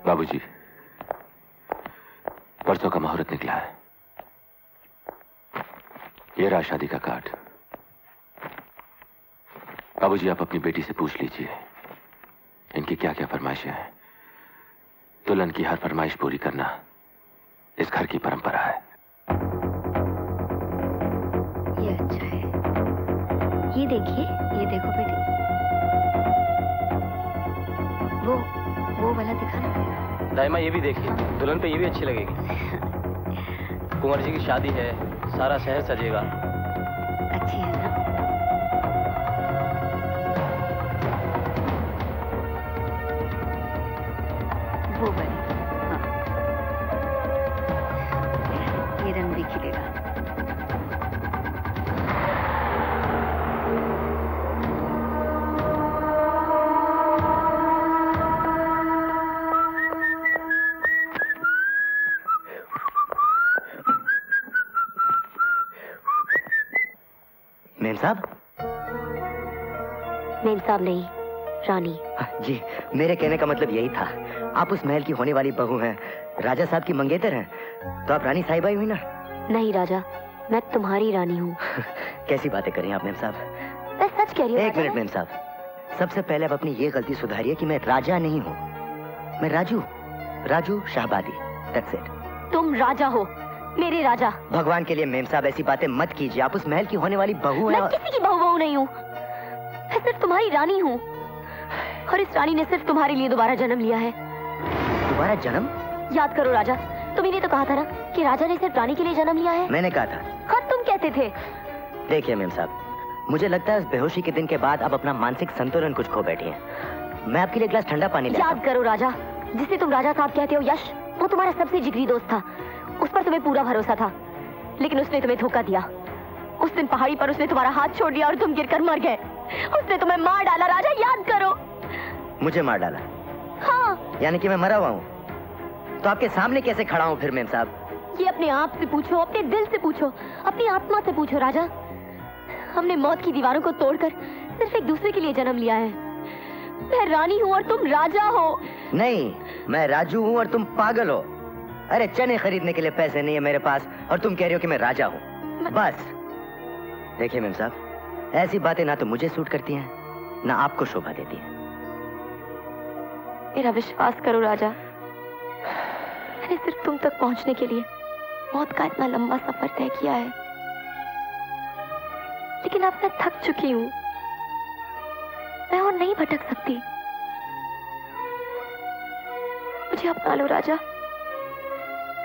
बाबूजी, परसों का मुहूर्त निकला है। ये रहा शादी का कार्ड। बाबूजी, आप अपनी बेटी से पूछ लीजिए इनकी क्या क्या फरमाइशें हैं। दुल्हन की हर फरमाइश पूरी करना इस घर की परंपरा है। ये अच्छा है। ये देखिए, ये देखो बेटी, वो वाला दिखाना। दाइमा ये भी देखिए, दुल्हन पे ये भी अच्छी लगेगी। कुंवर जी की शादी है, सारा शहर सजेगा। अच्छी है ना? वो वाली, हाँ। ये रंग भी खिलेगा। मेम साहब? मेम साहब नहीं, रानी। जी, मेरे कहने का मतलब यही था। आप उस महल की होने वाली बहू हैं, राजा साहब की मंगेतर हैं, तो आप रानी साहिबा ही हुई ना? नहीं राजा, मैं तुम्हारी रानी हूँ। कैसी बातें कर रही हैं आप मेम साहब? मैं सच कह रही हूँ। एक मिनट मेम साहब, सबसे पहले आप अपनी ये गलती सुधारिए कि मैं राजा नहीं हूँ, मैं राजू शाहबादी। That's it. तुम राजा हो, मेरे राजा। भगवान के लिए मेम साहब ऐसी बातें मत कीजिए। आप उस महल की होने वाली बहू हैं। मैं किसी की बहू नहीं हूँ, मैं सिर्फ तुम्हारी रानी हूँ। और इस रानी ने सिर्फ तुम्हारे लिए दोबारा जन्म लिया है। दोबारा जन्म? याद करो राजा, तुम्ही तो कहा था ना कि राजा ने सिर्फ रानी के लिए जन्म लिया है। मैंने कहा था। हाँ, तुम कहते थे। देखिए मेम साहब, मुझे लगता है इस बेहोशी के दिन के बाद आप अपना मानसिक संतुलन कुछ खो बैठी हैं। मैं आपके लिए एक गिलास ठंडा पानी लाता हूं। याद करो राजा, जिसे तुम राजा साहब कहते हो यश, वो तुम्हारा सबसे जिगरी दोस्त था। उस पर तुम्हें पूरा भरोसा था, लेकिन उसने तुम्हें धोखा दिया। उस दिन पहाड़ी पर उसने तुम्हारा हाथ छोड़ दिया और तुम गिरकर मर गए। उसने तुम्हें मार डाला राजा, याद करो। मुझे मार डाला? हाँ। यानी कि मैं मरा हुआ हूँ? तो आपके सामने कैसे खड़ा हूँ फिर मेम साहब? ये अपने आप से पूछो, अपने दिल से पूछो, अपनी आत्मा से पूछो राजा। हमने मौत की दीवारों को तोड़कर सिर्फ एक दूसरे के लिए जन्म लिया है। मैं रानी हूँ और तुम राजा हो। नहीं, मैं राजू हूँ और तुम पागल हो। अरे चने खरीदने के लिए पैसे नहीं है मेरे पास और तुम कह रही हो कि मैं राजा हूँ। बस देखिए मेम साहब, ऐसी बातें ना तो मुझे सूट करती हैं, ना आपको शोभा देती हैं। मेरा विश्वास करो राजा, मैंने सिर्फ तुम तक पहुंचने के लिए मौत का इतना लंबा सफर तय किया है, लेकिन अब मैं थक चुकी हूँ। मैं और नहीं भटक सकती। मुझे अपना लो राजा,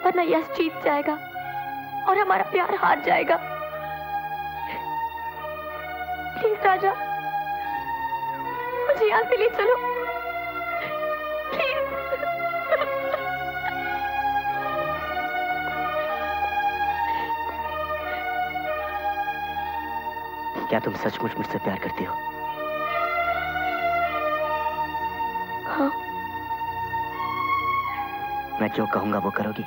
वरना यश जीत जाएगा और हमारा प्यार हार जाएगा। प्लीज राजा, मुझे यहाँ से ले चलो प्लीज। क्या तुम सचमुच मुझसे प्यार करती हो? हाँ। मैं जो कहूंगा वो करोगी?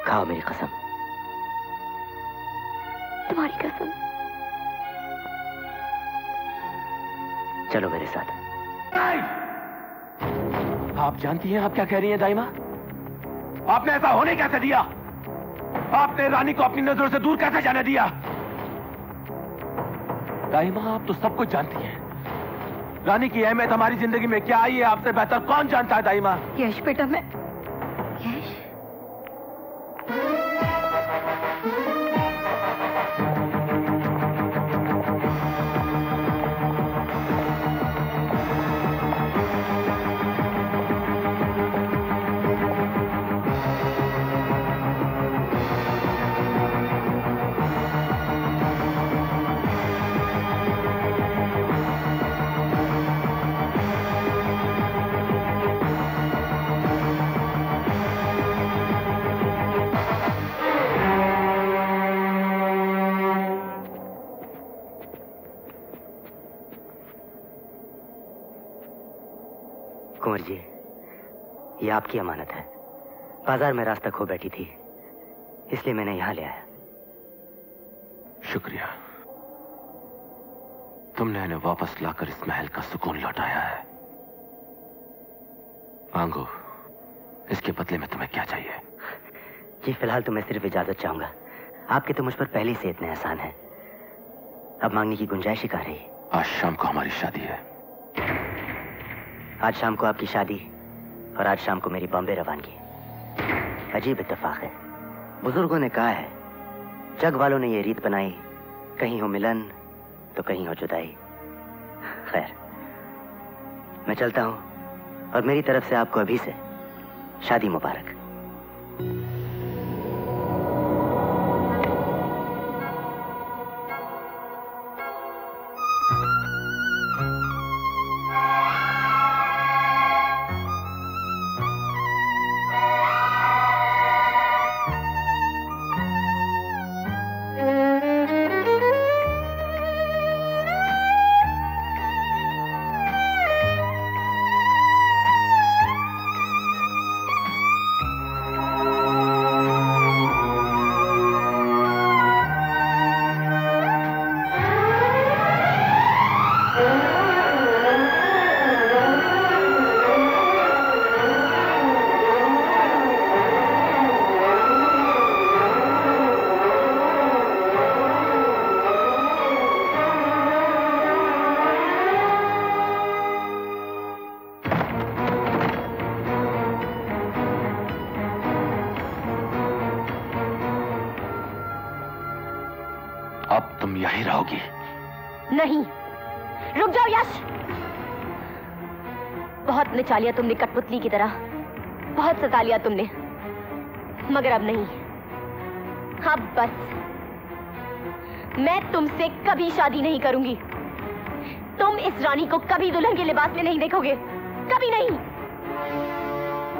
खाओ मेरी कसम। तुम्हारी कसम। चलो मेरे साथ। आप जानती हैं आप क्या कह रही हैं दाइमा? आपने ऐसा होने कैसे दिया? आपने रानी को अपनी नजरों से दूर कैसे जाने दिया? दाइमा, आप तो सब कुछ जानती हैं। रानी की अहमियत हमारी जिंदगी में क्या आई है आपसे बेहतर कौन जानता है दाइमा? यश बेटा, मैं यश कुंवर जी, ये आपकी अमानत है। बाजार में रास्ता खो बैठी थी, इसलिए मैंने यहां ले आया। शुक्रिया। तुमने इन्हें वापस लाकर इस महल का सुकून लौटाया है। मांगो, इसके बदले में तुम्हें क्या चाहिए? जी फिलहाल तो मैं सिर्फ इजाजत चाहूंगा। आपके तो मुझ पर पहले से इतने एहसान हैं, अब मांगने की गुंजाइश ही कहाँ रही। आज शाम को हमारी शादी है। आज शाम को आपकी शादी और आज शाम को मेरी बॉम्बे रवानगी। अजीब इत्तेफाक है। बुजुर्गों ने कहा है, जग वालों ने ये रीत बनाई, कहीं हो मिलन तो कहीं हो जुदाई। खैर, मैं चलता हूं और मेरी तरफ से आपको अभी से शादी मुबारक। अब तुम यहीं रहोगी? नहीं, रुक जाओ यश। बहुत नचा लिया तुमने कठपुतली की तरह, बहुत सता लिया तुमने, मगर अब नहीं। अब बस, मैं तुमसे कभी शादी नहीं करूंगी। तुम इस रानी को कभी दुल्हन के लिबास में नहीं देखोगे, कभी नहीं।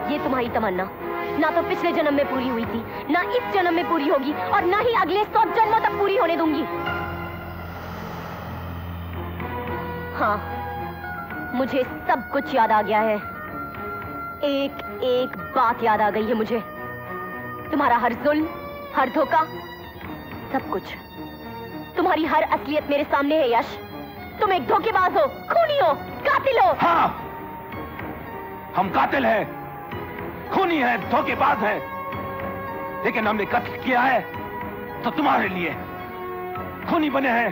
ये तुम्हारी तमन्ना ना तो पिछले जन्म में पूरी हुई थी, ना इस जन्म में पूरी होगी, और ना ही अगले 100 जन्मों तक पूरी होने दूंगी। हाँ, मुझे सब कुछ याद आ गया है। एक एक बात याद आ गई है मुझे। तुम्हारा हर जुल्म, हर धोखा, सब कुछ। तुम्हारी हर असलियत मेरे सामने है यश। तुम एक धोखेबाज हो, खूनी हो, कातिल हो। हाँ, हम कातिल हैं, खूनी है, धोखेबाज है, लेकिन हमने कत्ल किया है तो तुम्हारे लिए, खूनी बने हैं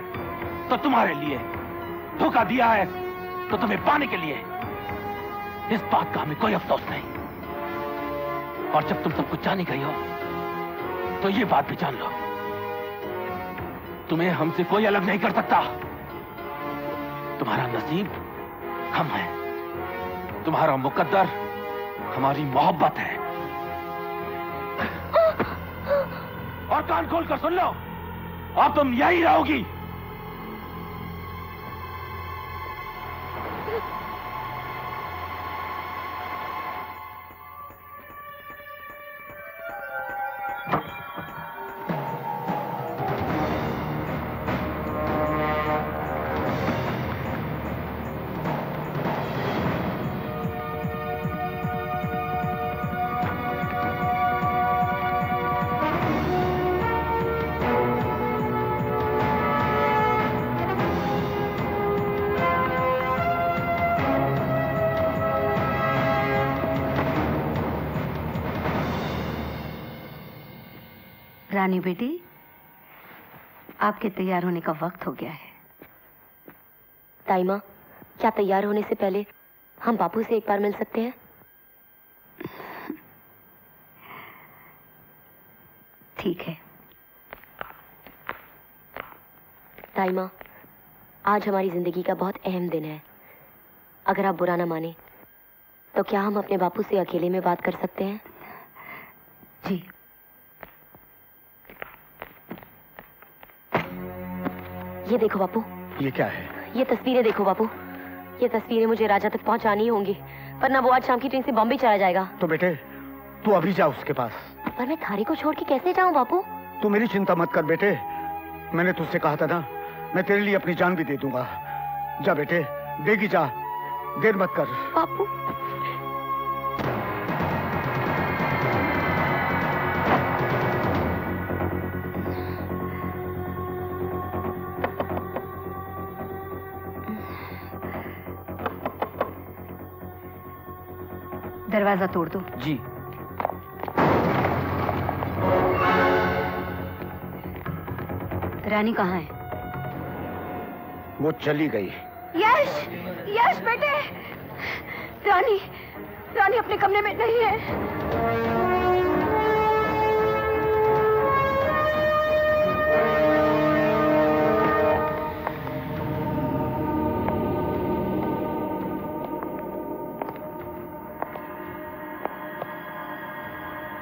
तो तुम्हारे लिए, धोखा दिया है तो तुम्हें पाने के लिए। इस बात का हमें कोई अफसोस नहीं। और जब तुम सब कुछ जानी गई हो तो ये बात भी जान लो, तुम्हें हमसे कोई अलग नहीं कर सकता। तुम्हारा नसीब हम हैं, तुम्हारा मुकद्दर हमारी मोहब्बत है। और कान खोल कर सुन लो, अब तुम यहीं रहोगी। रानी बेटी, आपके तैयार होने का वक्त हो गया है। ताई माँ, क्या तैयार होने से पहले हम बापू से एक बार मिल सकते हैं? ठीक है। ताई माँ, आज हमारी जिंदगी का बहुत अहम दिन है। अगर आप बुरा ना माने तो क्या हम अपने बापू से अकेले में बात कर सकते हैं? जी। ये देखो बापू। ये क्या है? ये तस्वीरें देखो बापू। ये तस्वीरें मुझे राजा तक पहुंचानी होंगी, वरना वो आज शाम की ट्रेन से बॉम्बे चला जाएगा। तो बेटे, तू अभी जा उसके पास। पर मैं थारी को छोड़ के कैसे जाऊं बापू? तू मेरी चिंता मत कर बेटे, मैंने तुझसे कहा था ना, मैं तेरे लिए अपनी जान भी दे दूंगा। जा बेटे, देगी जा, देर मत कर। बापू। दरवाजा तोड़ दो। जी। रानी कहाँ है? वो चली गई। यश, यश बेटे, रानी, रानी अपने कमरे में नहीं है।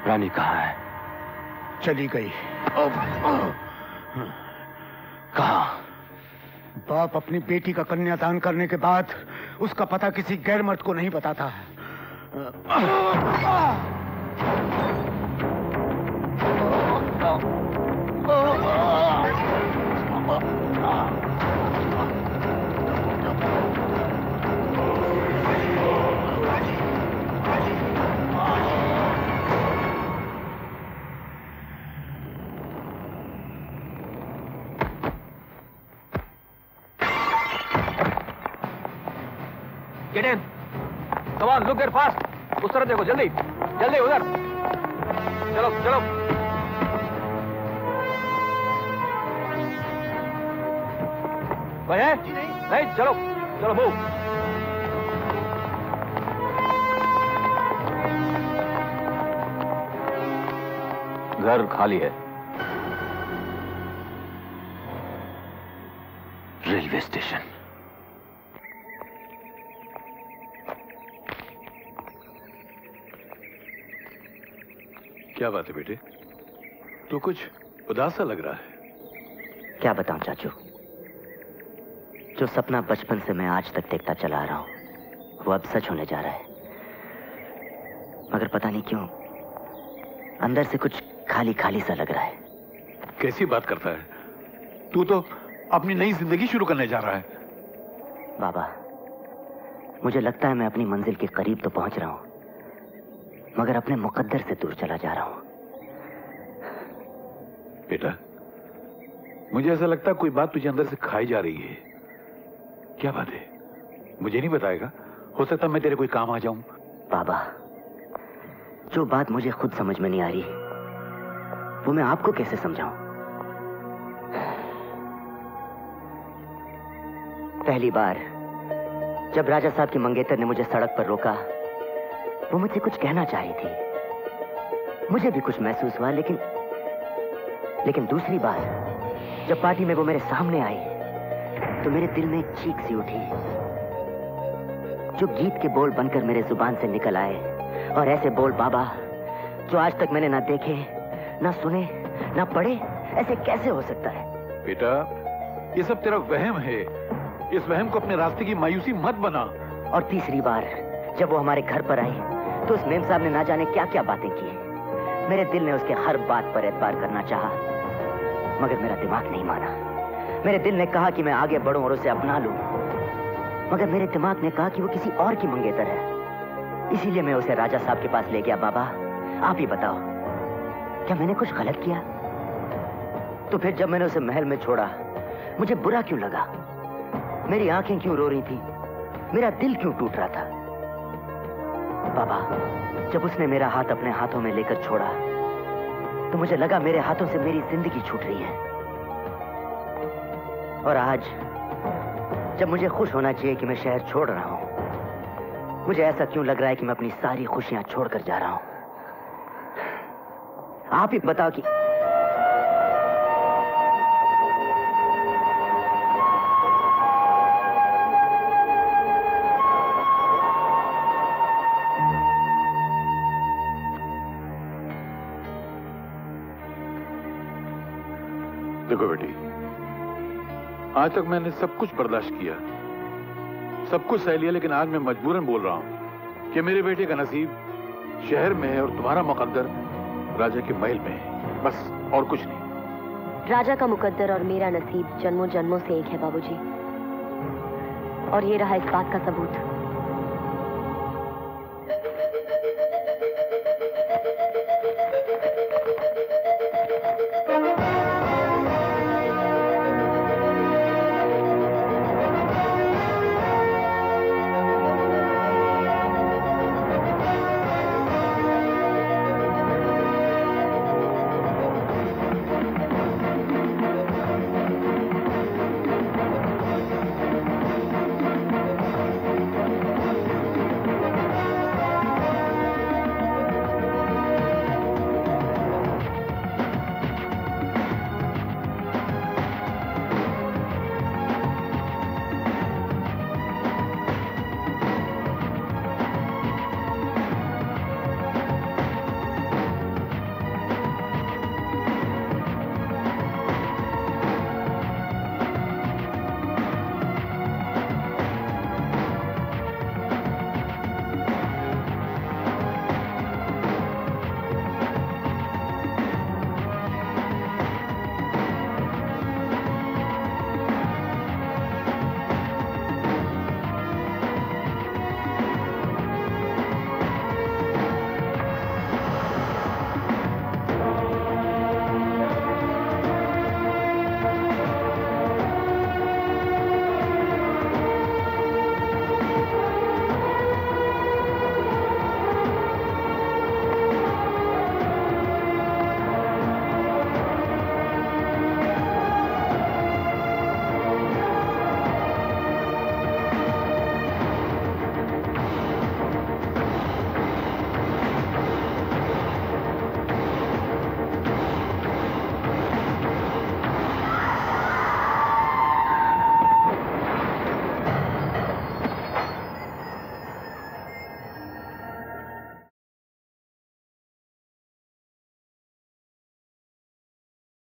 रानी कहाँ है? चली गई। कहाँ? बाप अपनी बेटी का कन्यादान करने के बाद उसका पता किसी गैर मर्द को नहीं बताता। Get in. Come on, look there fast. उस तरफ देखो, जल्दी, जल्दी उधर. चलो, चलो. कोई है? नहीं, चलो, चलो, मूव. घर खाली है. Railway station. क्या बात है बेटे? तू कुछ उदास सा लग रहा है। क्या बताऊं चाचू, जो सपना बचपन से मैं आज तक देखता चला आ रहा हूं वो अब सच होने जा रहा है। मगर पता नहीं क्यों अंदर से कुछ खाली खाली सा लग रहा है। कैसी बात करता है? तू तो अपनी नई जिंदगी शुरू करने जा रहा है। बाबा, मुझे लगता है मैं अपनी मंजिल के करीब तो पहुंच रहा हूं, मगर अपने मुकद्दर से दूर चला जा रहा हूं। बेटा, मुझे ऐसा लगता है कोई बात तुझे अंदर से खाई जा रही है। क्या बात है? मुझे नहीं बताएगा? हो सकता मैं तेरे कोई काम आ जाऊं। बाबा, जो बात मुझे खुद समझ में नहीं आ रही वो मैं आपको कैसे समझाऊं? पहली बार जब राजा साहब की मंगेतर ने मुझे सड़क पर रोका, वो मुझसे कुछ कहना चाह रही थी। मुझे भी कुछ महसूस हुआ, लेकिन दूसरी बार जब पार्टी में वो मेरे सामने आई तो मेरे दिल में एक चीख सी उठी जो गीत के बोल बनकर मेरे जुबान से निकल आए। और ऐसे बोल बाबा जो आज तक मैंने ना देखे, ना सुने, ना पढ़े, ऐसे कैसे हो सकता है? बेटा, ये सब तेरा वहम है। इस वहम को अपने रास्ते की मायूसी मत बना। और तीसरी बार जब वो हमारे घर पर आई तो उस मेम साहब ने ना जाने क्या क्या बातें की। मेरे दिल ने उसके हर बात पर एतबार करना चाहा, मगर मेरा दिमाग नहीं माना। मेरे दिल ने कहा कि मैं आगे बढ़ूं और उसे अपना लूं, मगर मेरे दिमाग ने कहा कि वो किसी और की मंगेतर है। इसीलिए मैं उसे राजा साहब के पास ले गया। बाबा, आप ही बताओ, क्या मैंने कुछ गलत किया? तो फिर जब मैंने उसे महल में छोड़ा, मुझे बुरा क्यों लगा? मेरी आंखें क्यों रो रही थी? मेरा दिल क्यों टूट रहा था? बाबा, जब उसने मेरा हाथ अपने हाथों में लेकर छोड़ा तो मुझे लगा मेरे हाथों से मेरी जिंदगी छूट रही है। और आज जब मुझे खुश होना चाहिए कि मैं शहर छोड़ रहा हूं, मुझे ऐसा क्यों लग रहा है कि मैं अपनी सारी खुशियां छोड़कर जा रहा हूं? आप ही बताओ कि देखो बेटी, आज तक मैंने सब कुछ बर्दाश्त किया, सब कुछ सह लिया, लेकिन आज मैं मजबूरन बोल रहा हूं कि मेरे बेटे का नसीब शहर में है और तुम्हारा मुकद्दर राजा के महल में है, बस और कुछ नहीं। राजा का मुकद्दर और मेरा नसीब जन्मों जन्मों से एक है बाबूजी, और ये रहा इस बात का सबूत